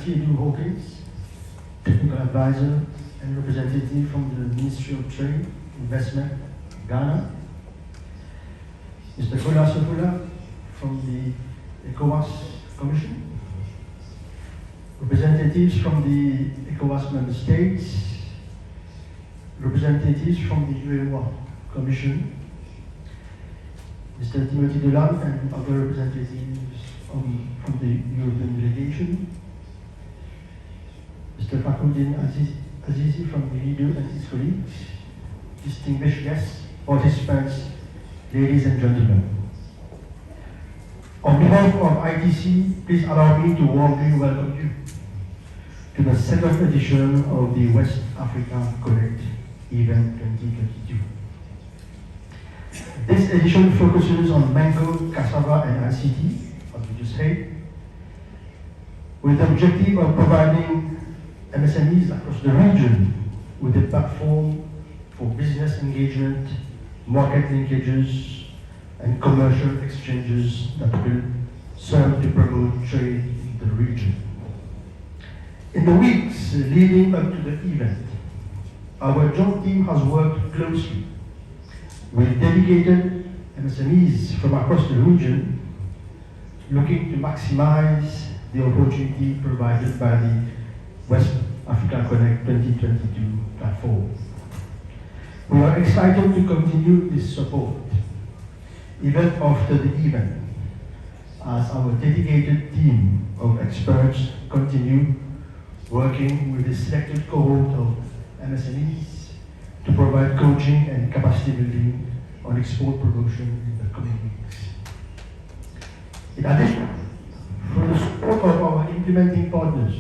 Theodore Hawkins, technical advisor and representative from the Ministry of Trade, Investment, Ghana. Mr. Kola Sofula from the ECOWAS Commission. Representatives from the ECOWAS member states. Representatives from the UEMOA Commission. Mr. Timothy Delam and other representatives from the European delegation. Mr. Fakhruddin Azizi from the video and his colleagues. Distinguished guests, participants, ladies and gentlemen. On behalf of ITC, please allow me to warmly welcome you to the second edition of the West Africa Connect event 2022. This edition focuses on mango, cassava and ICT, as we just said, with the objective of providing MSMEs across the region with a platform for business engagement, market linkages, and commercial exchanges that will serve to promote trade in the region. In the weeks leading up to the event, our joint team has worked closely with dedicated MSMEs from across the region, looking to maximize the opportunity provided by the West Africa Connect 2022 platform. We are excited to continue this support even after the event, as our dedicated team of experts continue working with a selected cohort of MSMEs to provide coaching and capacity building on export promotion in the coming weeks. In addition, through the support of our implementing partners,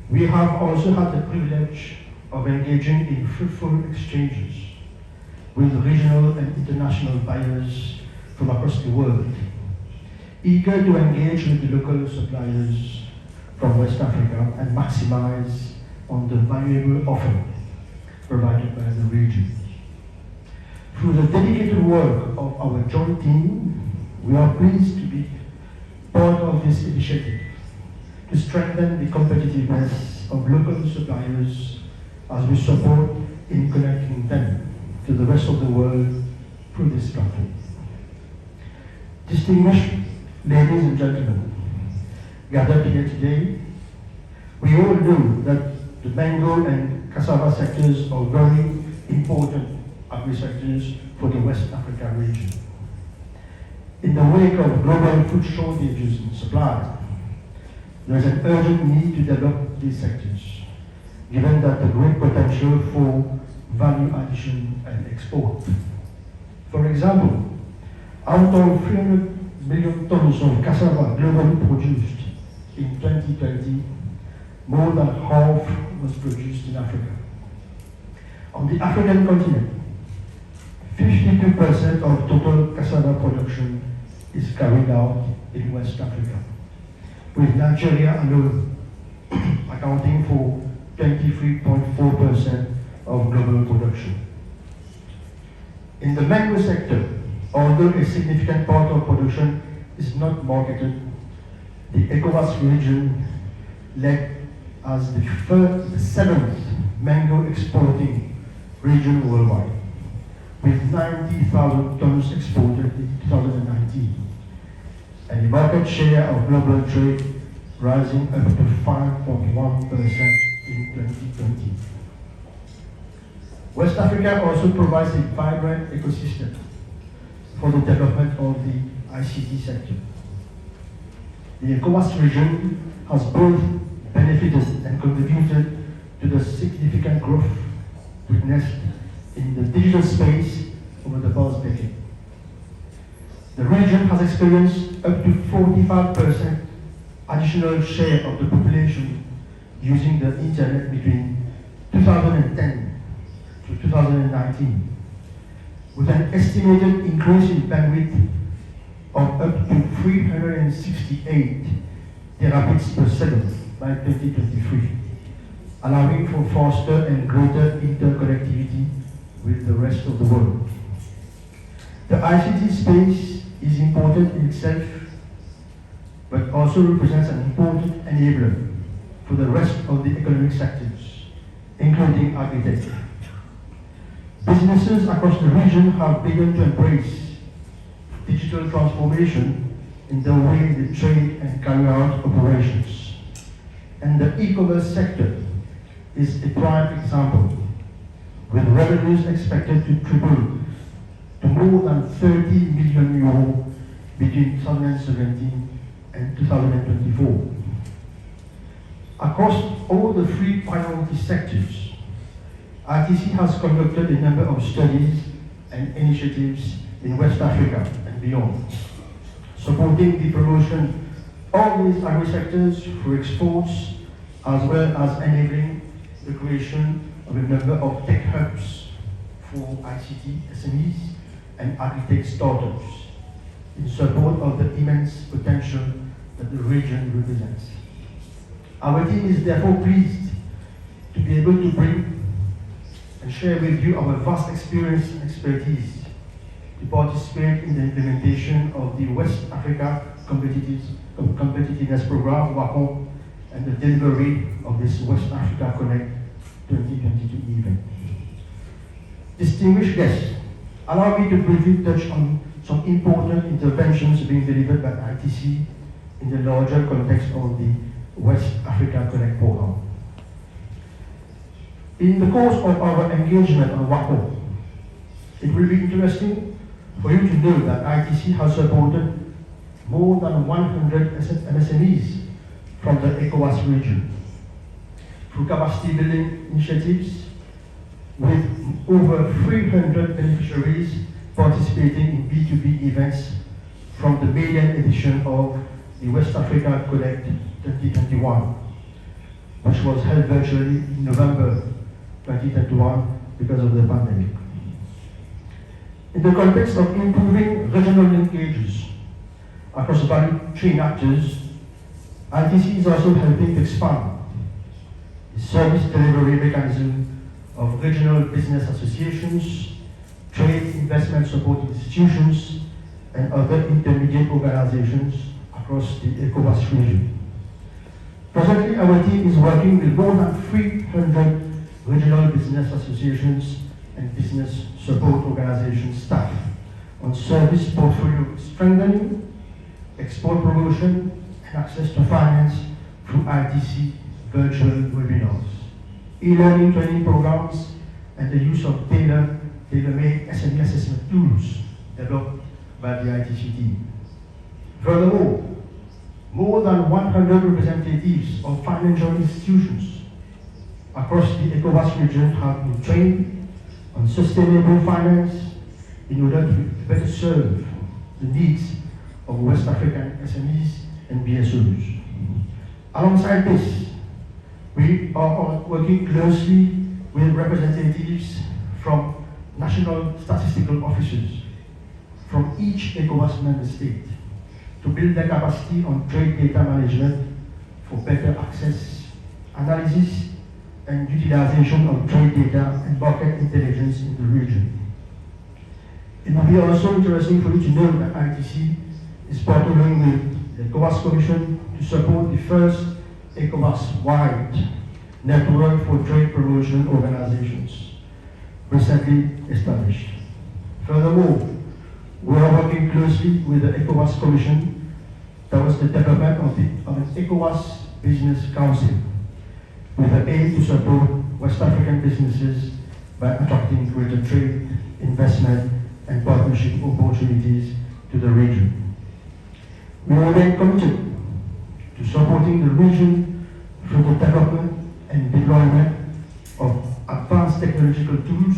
we have also had the privilege of engaging in fruitful exchanges with regional and international buyers from across the world, eager to engage with the local suppliers from West Africa and maximize on the valuable offer provided by the region. Through the dedicated work of our joint team, we are pleased to be part of this initiative to strengthen the competitiveness of local suppliers as we support in connecting them to the rest of the world through this platform. Distinguished ladies and gentlemen, gathered here today, we all know that the mango and cassava sectors are very important agri-sectors for the West Africa region. In the wake of global food shortages and supply, there is an urgent need to develop these sectors, given that the great potential for value addition and export. For example, out of 300 million tons of cassava globally produced in 2020, more than half was produced in Africa. On the African continent, 52% of total cassava production is carried out in West Africa, with Nigeria alone accounting for 23.4% of global production. In the mango sector, although a significant part of production is not marketed, the ECOWAS region led as the seventh mango exporting region worldwide, with 90,000 tons exported in 2019, and the market share of global trade rising up to 5.1% in 2020. West Africa also provides a vibrant ecosystem for the development of the ICT sector. The ECOWAS region has both benefited and contributed to the significant growth witnessed in the digital space over the past decade. The region has experienced up to 45% additional share of the population using the internet between 2010 to 2019, with an estimated increase in bandwidth of up to 368 terabits per second by 2023, allowing for faster and greater interconnectivity with the rest of the world. The ICT space is important in itself, but also represents an important enabler for the rest of the economic sectors, including agriculture. Businesses across the region have begun to embrace digital transformation in the way they trade and carry out operations. And the e-commerce sector is a prime example, with revenues expected to triple to more than 30 million euro between 2017 and 2024. Across all the three priority sectors, ITC has conducted a number of studies and initiatives in West Africa and beyond, supporting the promotion of these agri-sectors through exports, as well as enabling the creation of a number of tech hubs for ICT SMEs and agri-tech startups in support of the immense potential that the region represents. Our team is therefore pleased to be able to bring and share with you our vast experience and expertise to participate in the implementation of the West Africa Competitiveness Program, WACOM, and the delivery of this West Africa Connect 2022 event. Distinguished guests, allow me to briefly touch on some important interventions being delivered by ITC in the larger context of the West Africa Connect program. In the course of our engagement on WACO, it will be interesting for you to know that ITC has supported more than 100 MSMEs from the ECOWAS region through capacity building initiatives, with over 300 beneficiaries participating in B2B events from the maiden edition of the West Africa Connect 2021, which was held virtually in November 2021 because of the pandemic. In the context of improving regional linkages across value chain actors, ITC is also helping to expand the service delivery mechanism of regional business associations, trade investment support institutions, and other intermediate organizations across the ECOWAS region. Presently, our team is working with more than 300 regional business associations and business support organization staff on service portfolio strengthening, export promotion, and access to finance through ITC virtual webinars, e-learning training programs, and the use of tailor-made SME assessment tools developed by the ITC team. Furthermore, more than 100 representatives of financial institutions across the ECOWAS region have been trained on sustainable finance in order to better serve the needs of West African SMEs and BSOs. Alongside this, we are working closely with representatives from national statistical offices from each ECOWAS member state to build their capacity on trade data management for better access, analysis, and utilization of trade data and market intelligence in the region. It will be also interesting for you to know that ITC is partnering with the ECOWAS Commission to support the first ECOWAS-wide network for trade promotion organizations recently established. Furthermore, we are working closely with the ECOWAS Commission towards the development of an ECOWAS Business Council with the aim to support West African businesses by attracting greater trade, investment, and partnership opportunities to the region. We remain committed to supporting the region through the development and deployment of advanced technological tools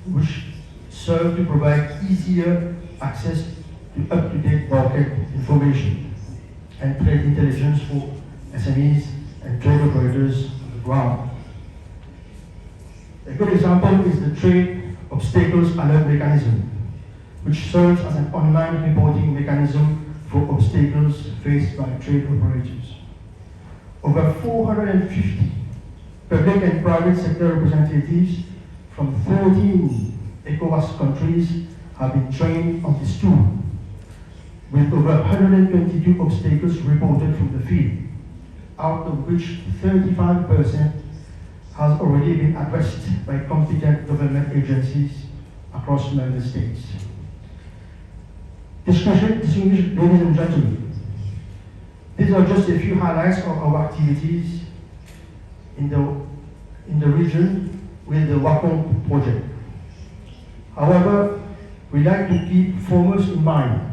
which serve to provide easier access to up-to-date market information and trade intelligence for SMEs and trade operators on the ground. A good example is the Trade Obstacles Alert Mechanism, which serves as an online reporting mechanism for obstacles faced by trade operators. Over 450 public and private sector representatives from 13 ECOWAS countries have been trained on this tool, with over 122 obstacles reported from the field, out of which 35% has already been addressed by competent government agencies across member states. Distinguished ladies and gentlemen, these are just a few highlights of our activities in the region with the WACOM project. However, we like to keep foremost in mind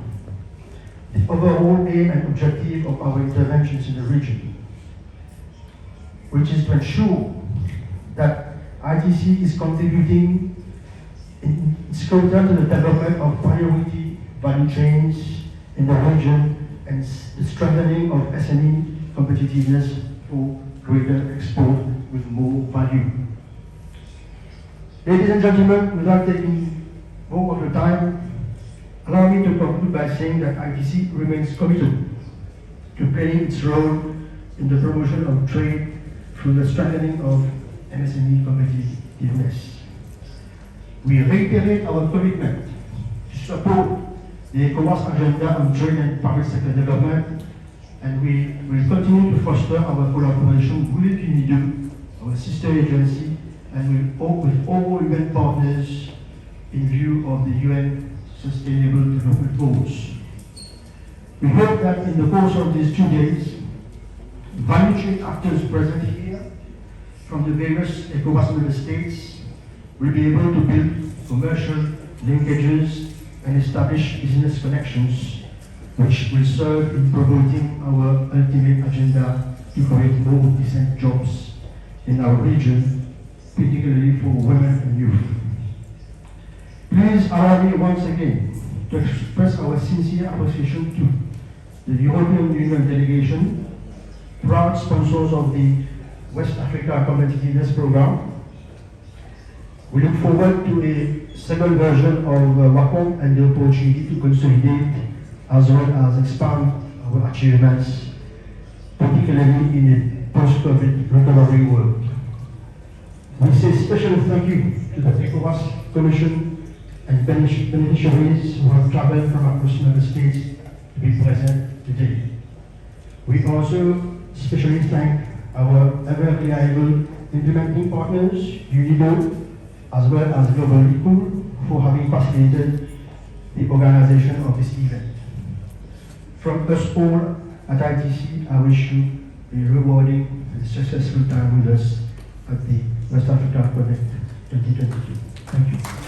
the overall aim and objective of our interventions in the region, which is to ensure that ITC is contributing in its quota to the development of priority value chains in the region and the strengthening of SME competitiveness for greater export with more value. Ladies and gentlemen, without taking more of your time, allow me to conclude by saying that ITC remains committed to playing its role in the promotion of trade through the strengthening of MSME competitiveness. We reiterate our commitment to support the ECOWAS agenda on trade and private sector development, and we will continue to foster our collaboration with UNIDO, our sister agency, and with all UN partners in view of the UN Sustainable Development Goals. We hope that in the course of these 2 days, value chain actors present here from the various ECOWAS member states will be able to build commercial linkages and establish business connections, which will serve in promoting our ultimate agenda to create more decent jobs in our region, particularly for women and youth. Please allow me once again to express our sincere appreciation to the European Union delegation, proud sponsors of the West Africa Competitiveness Program. We look forward to a second version of WACOM and the opportunity to consolidate as well as expand our achievements, particularly in a post-COVID recovery world. We say special thank you to the ECOWAS Commission and beneficiaries who have traveled from across member states to be present today. We also especially thank our ever reliable implementing partners, UNIDO, as well as Global Equal, for having facilitated the organization of this event. From us all at ITC, I wish you a rewarding and successful time with us at the West Africa Connect 2022. Thank you.